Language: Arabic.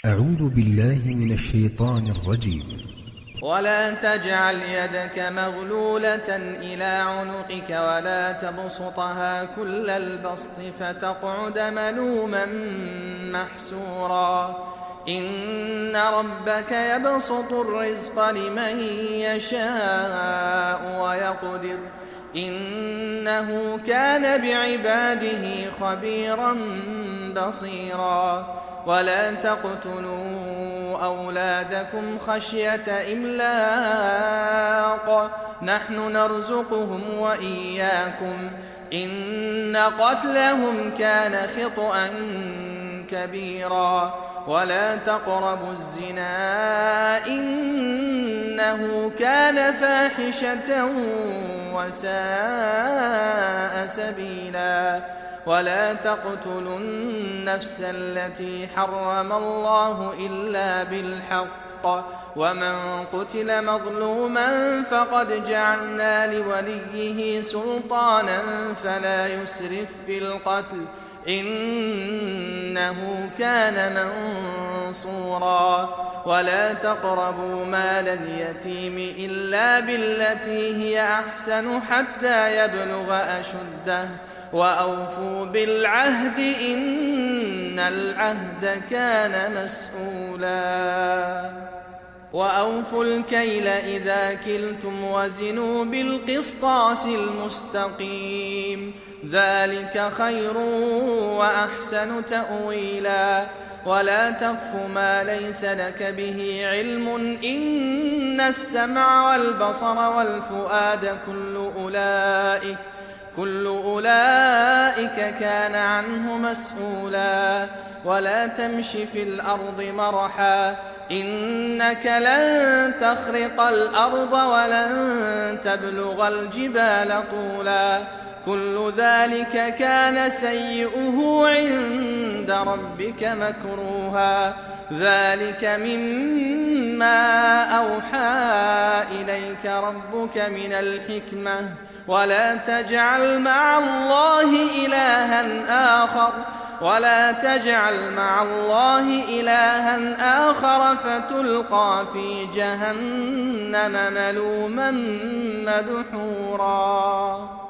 أعوذ بالله من الشيطان الرجيم. ولا تجعل يدك مغلولة إلى عنقك ولا تبسطها كل البسط فتقعد ملوما محسورا. إن ربك يبسط الرزق لمن يشاء ويقدر إنه كان بعباده خبيرا بصيرا. ولا تقتلوا أولادكم خشية إملاق نحن نرزقهم وإياكم إن قتلهم كان خطأ كبيرا. ولا تقربوا الزنا إنه كان فاحشة وساء سبيلا. ولا تقتلوا النفس التي حرم الله إلا بالحق ومن قتل مظلوما فقد جعلنا لوليه سلطانا فلا يسرف في القتل إنه كان منصورا. ولا تقربوا مال اليتيم إلا بالتي هي أحسن حتى يبلغ أشده وأوفوا بالعهد إن العهد كان مسؤولا. وأوفوا الكيل إذا كلتم وزنوا بالقسطاس المستقيم ذلك خير وأحسن تأويلا. ولا تقف ما ليس لك به علم إن السمع والبصر والفؤاد كل أولئك كان عنه مسؤولا. ولا تمش في الأرض مرحا إنك لن تخرق الأرض ولن تبلغ الجبال طولا. كل ذلك كان سيئه عند ربك مكروها. ذلك مما أوحى إليك ربك من الحكمة. ولا تجعل مع الله إلها آخر فتلقى في جهنم ملوما مدحورا.